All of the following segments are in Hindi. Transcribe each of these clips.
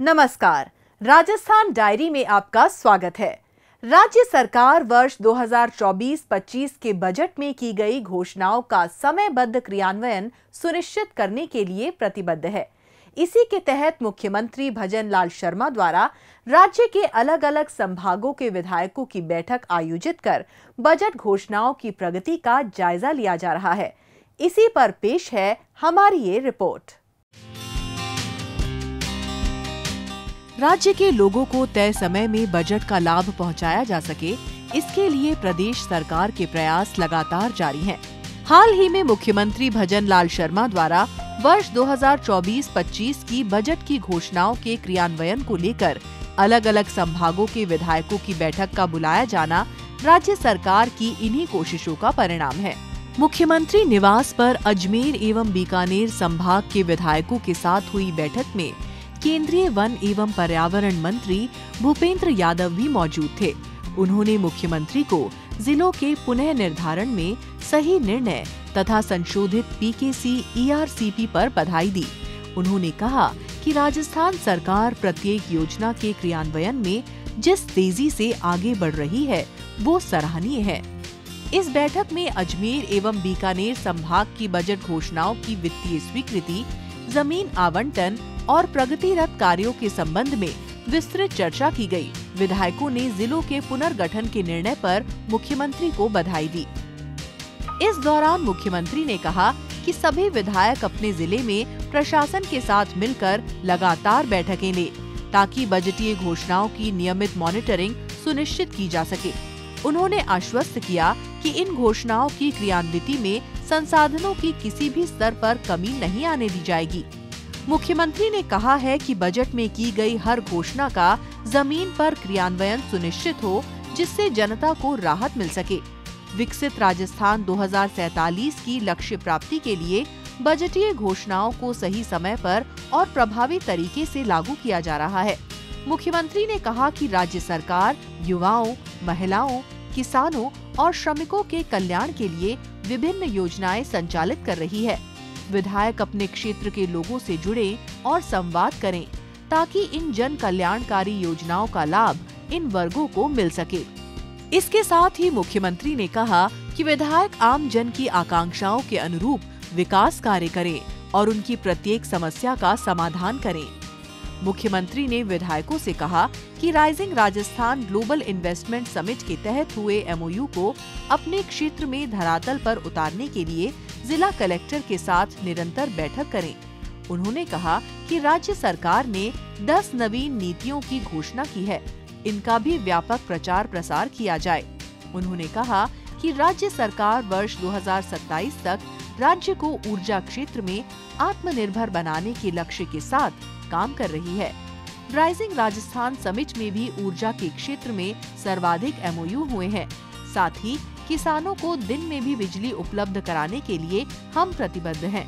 नमस्कार, राजस्थान डायरी में आपका स्वागत है। राज्य सरकार वर्ष 2024-25 के बजट में की गई घोषणाओं का समयबद्ध क्रियान्वयन सुनिश्चित करने के लिए प्रतिबद्ध है। इसी के तहत मुख्यमंत्री भजन लाल शर्मा द्वारा राज्य के अलग अलग संभागों के विधायकों की बैठक आयोजित कर बजट घोषणाओं की प्रगति का जायजा लिया जा रहा है। इसी पर पेश है हमारी ये रिपोर्ट। राज्य के लोगों को तय समय में बजट का लाभ पहुंचाया जा सके, इसके लिए प्रदेश सरकार के प्रयास लगातार जारी हैं। हाल ही में मुख्यमंत्री भजन लाल शर्मा द्वारा वर्ष 2024-25 की बजट की घोषणाओं के क्रियान्वयन को लेकर अलग अलग संभागों के विधायकों की बैठक का बुलाया जाना राज्य सरकार की इन्हीं कोशिशों का परिणाम है। मुख्यमंत्री निवास पर अजमेर एवं बीकानेर संभाग के विधायकों के साथ हुई बैठक में केंद्रीय वन एवं पर्यावरण मंत्री भूपेंद्र यादव भी मौजूद थे। उन्होंने मुख्यमंत्री को जिलों के पुनः निर्धारण में सही निर्णय तथा संशोधित पीकेसी ईआरसीपी पर बधाई दी। उन्होंने कहा कि राजस्थान सरकार प्रत्येक योजना के क्रियान्वयन में जिस तेजी से आगे बढ़ रही है वो सराहनीय है। इस बैठक में अजमेर एवं बीकानेर संभाग की बजट घोषणाओं की वित्तीय स्वीकृति, जमीन आवंटन और प्रगतिरत कार्यों के संबंध में विस्तृत चर्चा की गई। विधायकों ने जिलों के पुनर्गठन के निर्णय पर मुख्यमंत्री को बधाई दी। इस दौरान मुख्यमंत्री ने कहा कि सभी विधायक अपने जिले में प्रशासन के साथ मिलकर लगातार बैठकें लें, ताकि बजटीय घोषणाओं की नियमित मॉनिटरिंग सुनिश्चित की जा सके। उन्होंने आश्वस्त किया कि इन घोषणाओं की क्रियान्विति में संसाधनों की किसी भी स्तर पर कमी नहीं आने दी जाएगी। मुख्यमंत्री ने कहा है कि बजट में की गई हर घोषणा का जमीन पर क्रियान्वयन सुनिश्चित हो, जिससे जनता को राहत मिल सके। विकसित राजस्थान 2047 की लक्ष्य प्राप्ति के लिए बजटीय घोषणाओं को सही समय पर और प्रभावी तरीके से लागू किया जा रहा है। मुख्यमंत्री ने कहा कि राज्य सरकार युवाओं, महिलाओं, किसानों और श्रमिकों के कल्याण के लिए विभिन्न योजनाएं संचालित कर रही है। विधायक अपने क्षेत्र के लोगों से जुड़े और संवाद करें, ताकि इन जन कल्याणकारी योजनाओं का लाभ इन वर्गों को मिल सके। इसके साथ ही मुख्यमंत्री ने कहा कि विधायक आम जन की आकांक्षाओं के अनुरूप विकास कार्य करें और उनकी प्रत्येक समस्या का समाधान करें। मुख्यमंत्री ने विधायकों से कहा कि rising Rajasthan global investment summit के तहत हुए एमओयू को अपने क्षेत्र में धरातल पर उतारने के लिए जिला कलेक्टर के साथ निरंतर बैठक करें। उन्होंने कहा कि राज्य सरकार ने 10 नवीन नीतियों की घोषणा की है, इनका भी व्यापक प्रचार प्रसार किया जाए। उन्होंने कहा कि राज्य सरकार वर्ष 2027 तक राज्य को ऊर्जा क्षेत्र में आत्मनिर्भर बनाने के लक्ष्य के साथ काम कर रही है। राइजिंग राजस्थान समिट में भी ऊर्जा के क्षेत्र में सर्वाधिक एमओयू हुए हैं। साथ ही किसानों को दिन में भी बिजली उपलब्ध कराने के लिए हम प्रतिबद्ध हैं।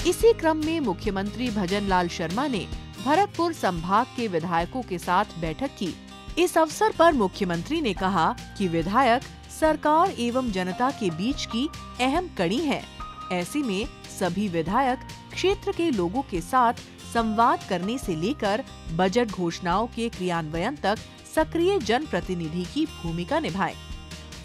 इसी क्रम में मुख्यमंत्री भजन लाल शर्मा ने भरतपुर संभाग के विधायकों के साथ बैठक की। इस अवसर पर मुख्यमंत्री ने कहा कि विधायक सरकार एवं जनता के बीच की अहम कड़ी हैं। ऐसे में सभी विधायक क्षेत्र के लोगों के साथ संवाद करने से लेकर बजट घोषणाओं के क्रियान्वयन तक सक्रिय जनप्रतिनिधि की भूमिका निभाएं।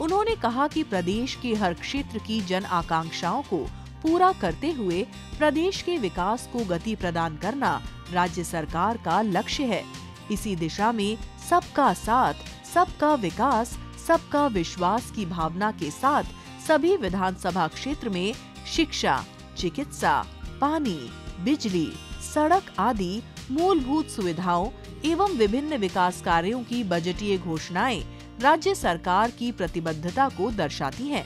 उन्होंने कहा कि प्रदेश के हर क्षेत्र की जन आकांक्षाओं को पूरा करते हुए प्रदेश के विकास को गति प्रदान करना राज्य सरकार का लक्ष्य है। इसी दिशा में सबका साथ, सबका विकास, सबका विश्वास की भावना के साथ सभी विधानसभा क्षेत्र में शिक्षा, चिकित्सा, पानी, बिजली, सड़क आदि मूलभूत सुविधाओं एवं विभिन्न विकास कार्यों की बजटीय घोषणाएं राज्य सरकार की प्रतिबद्धता को दर्शाती हैं।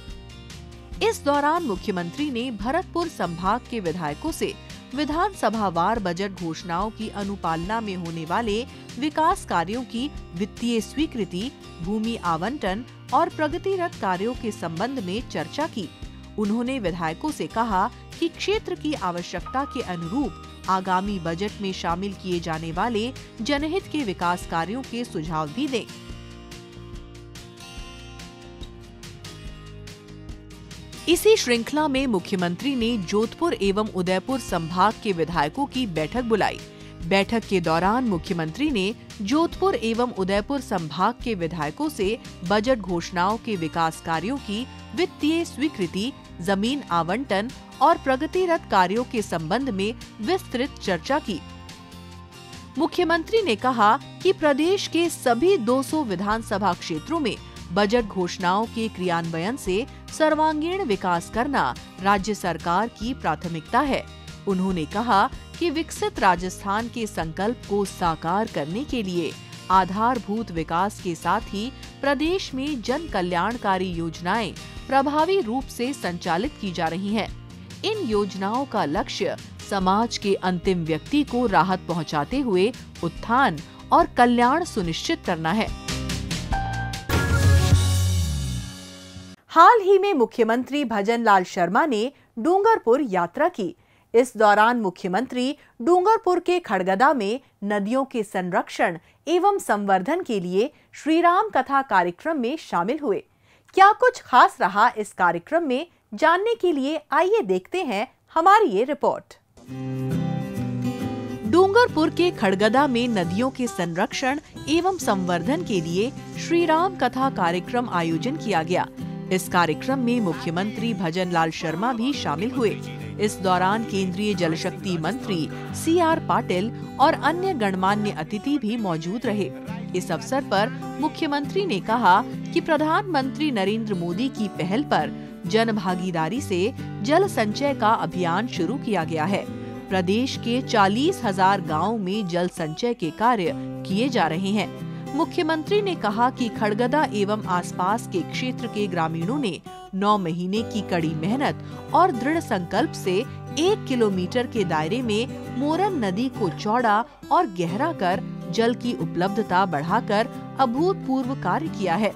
इस दौरान मुख्यमंत्री ने भरतपुर संभाग के विधायकों से विधानसभावार बजट घोषणाओं की अनुपालना में होने वाले विकास कार्यों की वित्तीय स्वीकृति, भूमि आवंटन और प्रगतिरत कार्यों के संबंध में चर्चा की। उन्होंने विधायकों से कहा कि क्षेत्र की आवश्यकता के अनुरूप आगामी बजट में शामिल किए जाने वाले जनहित के विकास कार्यों के सुझाव भी दें। इसी श्रृंखला में मुख्यमंत्री ने जोधपुर एवं उदयपुर संभाग के विधायकों की बैठक बुलाई। बैठक के दौरान मुख्यमंत्री ने जोधपुर एवं उदयपुर संभाग के विधायकों से बजट घोषणाओं के विकास कार्यों की वित्तीय स्वीकृति, जमीन आवंटन और प्रगतिरत कार्यों के संबंध में विस्तृत चर्चा की। मुख्यमंत्री ने कहा कि प्रदेश के सभी 200 विधानसभा क्षेत्रों में बजट घोषणाओं के क्रियान्वयन से सर्वांगीण विकास करना राज्य सरकार की प्राथमिकता है। उन्होंने कहा कि विकसित राजस्थान के संकल्प को साकार करने के लिए आधारभूत विकास के साथ ही प्रदेश में जन कल्याणकारी योजनाएं प्रभावी रूप से संचालित की जा रही हैं। इन योजनाओं का लक्ष्य समाज के अंतिम व्यक्ति को राहत पहुंचाते हुए उत्थान और कल्याण सुनिश्चित करना है। हाल ही में मुख्यमंत्री भजनलाल शर्मा ने डूंगरपुर यात्रा की। इस दौरान मुख्यमंत्री डूंगरपुर के खड़गदा में नदियों के संरक्षण एवं संवर्धन के लिए श्री राम कथा कार्यक्रम में शामिल हुए। क्या कुछ खास रहा इस कार्यक्रम में, जानने के लिए आइए देखते हैं हमारी ये रिपोर्ट। डूंगरपुर के खड़गदा में नदियों के संरक्षण एवं संवर्धन के लिए श्री राम कथा कार्यक्रम आयोजन किया गया। इस कार्यक्रम में मुख्यमंत्री भजनलाल शर्मा भी शामिल हुए। इस दौरान केंद्रीय जल शक्ति मंत्री CR पाटिल और अन्य गणमान्य अतिथि भी मौजूद रहे। इस अवसर पर मुख्यमंत्री ने कहा कि प्रधानमंत्री नरेंद्र मोदी की पहल पर जन भागीदारी से जल संचय का अभियान शुरू किया गया है। प्रदेश के 40,000 गाँव में जल संचय के कार्य किए जा रहे हैं। मुख्यमंत्री ने कहा कि खड़गदा एवं आसपास के क्षेत्र के ग्रामीणों ने 9 महीने की कड़ी मेहनत और दृढ़ संकल्प से 1 किलोमीटर के दायरे में मोरन नदी को चौड़ा और गहरा कर जल की उपलब्धता बढ़ाकर अभूतपूर्व कार्य किया है।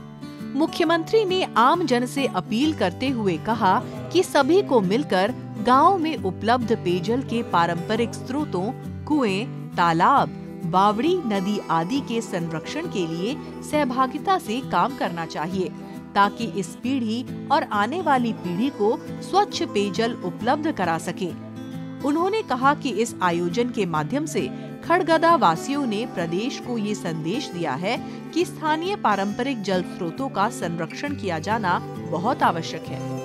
मुख्यमंत्री ने आम जन से अपील करते हुए कहा कि सभी को मिलकर गांव में उपलब्ध पेयजल के पारंपरिक स्रोतों, कुएं, तालाब, बावड़ी नदी आदि के संरक्षण के लिए सहभागिता से काम करना चाहिए, ताकि इस पीढ़ी और आने वाली पीढ़ी को स्वच्छ पेयजल उपलब्ध करा सके। उन्होंने कहा कि इस आयोजन के माध्यम से खड़गदा वासियों ने प्रदेश को ये संदेश दिया है कि स्थानीय पारंपरिक जल स्रोतों का संरक्षण किया जाना बहुत आवश्यक है।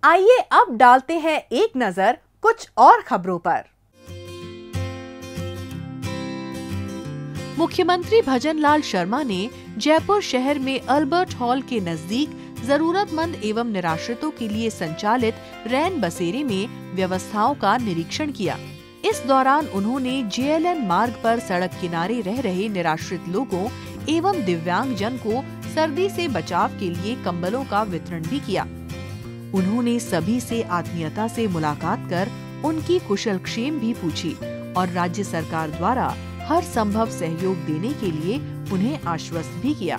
आइए अब डालते हैं एक नजर कुछ और खबरों पर। मुख्यमंत्री भजनलाल शर्मा ने जयपुर शहर में अल्बर्ट हॉल के नजदीक जरूरतमंद एवं निराश्रितों के लिए संचालित रैन बसेरे में व्यवस्थाओं का निरीक्षण किया। इस दौरान उन्होंने JLN मार्ग पर सड़क किनारे रह रहे निराश्रित लोगों एवं दिव्यांग जन को सर्दी से बचाव के लिए कंबलों का वितरण भी किया। उन्होंने सभी से आत्मीयता से मुलाकात कर उनकी कुशलक्षेम भी पूछी और राज्य सरकार द्वारा हर संभव सहयोग देने के लिए उन्हें आश्वस्त भी किया।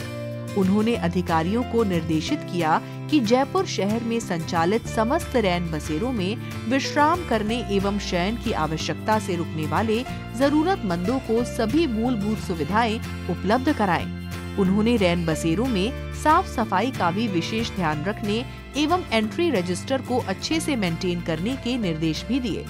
उन्होंने अधिकारियों को निर्देशित किया कि जयपुर शहर में संचालित समस्त रैन बसेरों में विश्राम करने एवं शयन की आवश्यकता से रुकने वाले जरूरतमंदों को सभी मूलभूत सुविधाएं उपलब्ध कराएं। उन्होंने रैन बसेरों में साफ सफाई का भी विशेष ध्यान रखने एवं एंट्री रजिस्टर को अच्छे से मेंटेन करने के निर्देश भी दिए।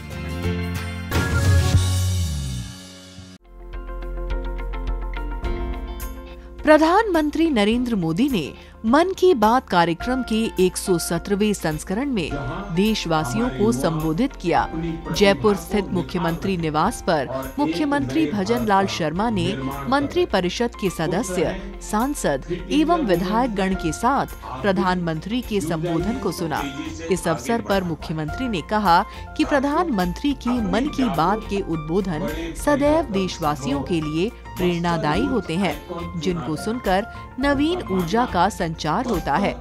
प्रधानमंत्री नरेंद्र मोदी ने मन की बात कार्यक्रम के 117वें संस्करण में देशवासियों को संबोधित किया। जयपुर स्थित मुख्यमंत्री निवास पर मुख्यमंत्री भजनलाल शर्मा ने मंत्री परिषद के सदस्य, सांसद एवं विधायक गण के साथ प्रधानमंत्री के संबोधन को सुना। इस अवसर पर मुख्यमंत्री ने कहा कि प्रधानमंत्री की मन की बात के उद्बोधन सदैव देशवासियों के लिए प्रेरणादायी होते हैं, जिनको सुनकर नवीन ऊर्जा का संचार होता है।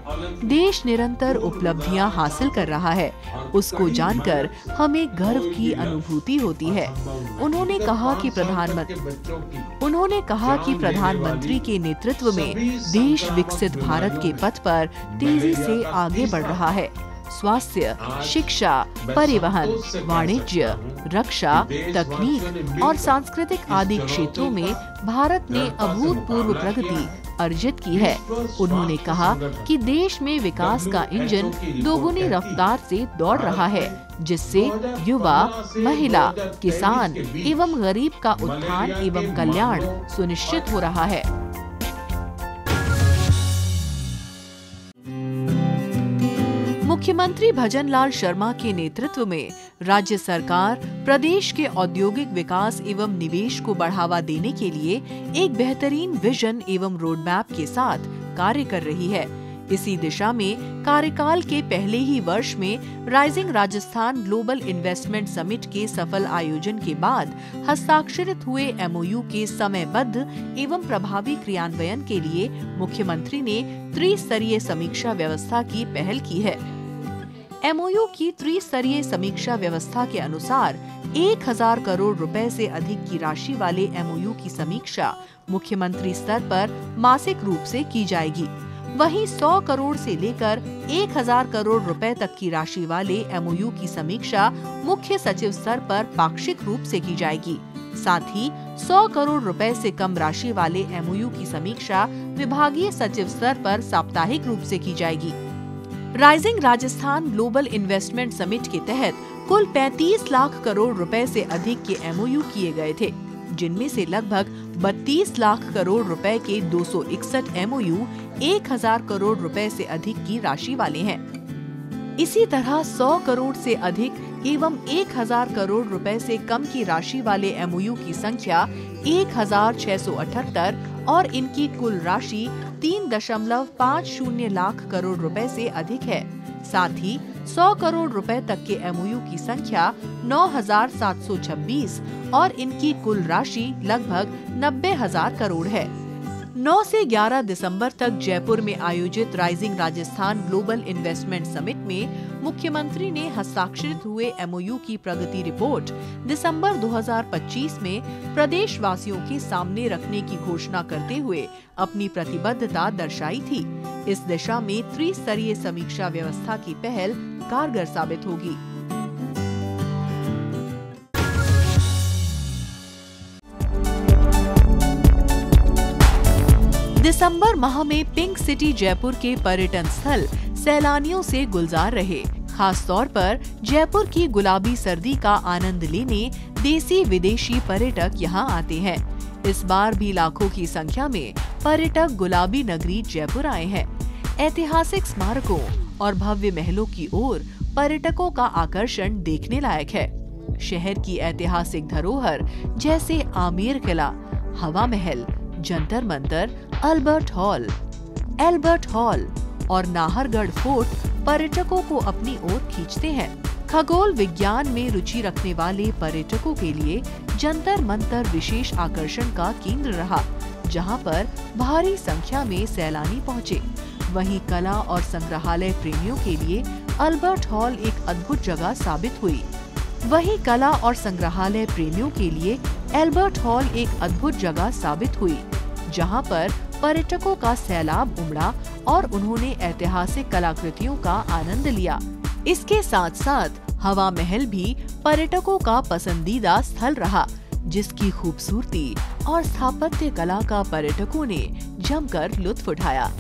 देश निरंतर उपलब्धियां हासिल कर रहा है, उसको जानकर हमें गर्व की अनुभूति होती है। उन्होंने कहा कि प्रधानमंत्री के नेतृत्व में देश विकसित भारत के पथ पर तेजी से आगे बढ़ रहा है। स्वास्थ्य, शिक्षा, परिवहन, वाणिज्य, रक्षा, तकनीक और सांस्कृतिक आदि क्षेत्रों में भारत ने अभूतपूर्व प्रगति अर्जित की है। उन्होंने कहा कि देश में विकास का इंजन दोगुनी रफ्तार से दौड़ रहा है, जिससे युवा, महिला, किसान एवं गरीब का उत्थान एवं कल्याण सुनिश्चित हो रहा है। मुख्यमंत्री भजनलाल शर्मा के नेतृत्व में राज्य सरकार प्रदेश के औद्योगिक विकास एवं निवेश को बढ़ावा देने के लिए एक बेहतरीन विजन एवं रोड मैप के साथ कार्य कर रही है। इसी दिशा में कार्यकाल के पहले ही वर्ष में rising Rajasthan global investment summit के सफल आयोजन के बाद हस्ताक्षरित हुए एमओयू के समयबद्ध एवं प्रभावी क्रियान्वयन के लिए मुख्यमंत्री ने त्रिस्तरीय समीक्षा व्यवस्था की पहल की है। एमओयू की त्रिस्तरीय समीक्षा व्यवस्था के अनुसार 1000 करोड़ रुपए से अधिक की राशि वाले एमओयू की समीक्षा मुख्यमंत्री स्तर पर मासिक रूप से की जाएगी। वहीं 100 करोड़ से लेकर 1000 करोड़ रुपए तक की राशि वाले एमओयू की समीक्षा मुख्य सचिव स्तर पर पाक्षिक रूप से की जाएगी। साथ ही 100 करोड़ रुपए से कम राशि वाले एमओयू की समीक्षा विभागीय सचिव स्तर पर साप्ताहिक रूप से की जाएगी। Rising Rajasthan global investment summit के तहत कुल 35 लाख करोड़ रुपए से अधिक के एमओयू किए गए थे, जिनमें से लगभग 32 लाख करोड़ रुपए के 261 एमओयू 1000 करोड़ रुपए से अधिक की राशि वाले हैं। इसी तरह 100 करोड़ से अधिक एवं 1000 करोड़ रुपए से कम की राशि वाले एमओयू की संख्या 1678 और इनकी कुल राशि 3.50 लाख करोड़ रुपए से अधिक है। साथ ही 100 करोड़ रुपए तक के एमओयू की संख्या 9726 और इनकी कुल राशि लगभग 90,000 करोड़ है। 9 से 11 दिसंबर तक जयपुर में आयोजित rising Rajasthan global investment summit में मुख्यमंत्री ने हस्ताक्षरित हुए एमओयू की प्रगति रिपोर्ट दिसंबर 2025 में प्रदेश वासियों के सामने रखने की घोषणा करते हुए अपनी प्रतिबद्धता दर्शाई थी। इस दिशा में त्रिस्तरीय समीक्षा व्यवस्था की पहल कारगर साबित होगी। दिसंबर माह में पिंक सिटी जयपुर के पर्यटन स्थल सैलानियों से गुलजार रहे। खास तौर पर जयपुर की गुलाबी सर्दी का आनंद लेने देसी विदेशी पर्यटक यहां आते हैं। इस बार भी लाखों की संख्या में पर्यटक गुलाबी नगरी जयपुर आए हैं। ऐतिहासिक स्मारकों और भव्य महलों की ओर पर्यटकों का आकर्षण देखने लायक है। शहर की ऐतिहासिक धरोहर जैसे आमेर किला, हवा महल, जंतर मंतर, एल्बर्ट हॉल और नाहरगढ़ फोर्ट पर्यटकों को अपनी ओर खींचते हैं। खगोल विज्ञान में रुचि रखने वाले पर्यटकों के लिए जंतर मंतर विशेष आकर्षण का केंद्र रहा, जहां पर भारी संख्या में सैलानी पहुंचे। वहीं कला और संग्रहालय प्रेमियों के लिए एल्बर्ट हॉल एक अद्भुत जगह साबित हुई। जहां पर पर्यटकों का सैलाब उमड़ा और उन्होंने ऐतिहासिक कलाकृतियों का आनंद लिया। इसके साथ साथ हवा महल भी पर्यटकों का पसंदीदा स्थल रहा, जिसकी खूबसूरती और स्थापत्य कला का पर्यटकों ने जमकर लुत्फ उठाया।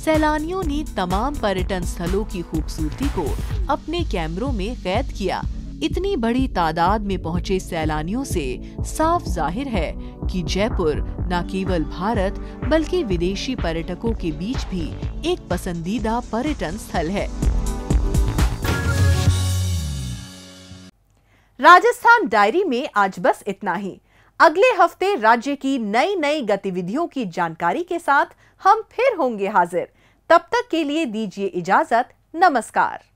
सैलानियों ने तमाम पर्यटन स्थलों की खूबसूरती को अपने कैमरों में कैद किया। इतनी बड़ी तादाद में पहुंचे सैलानियों से साफ जाहिर है कि जयपुर न केवल भारत बल्कि विदेशी पर्यटकों के बीच भी एक पसंदीदा पर्यटन स्थल है। राजस्थान डायरी में आज बस इतना ही। अगले हफ्ते राज्य की नई गतिविधियों की जानकारी के साथ हम फिर होंगे हाजिर। तब तक के लिए दीजिए इजाजत। नमस्कार।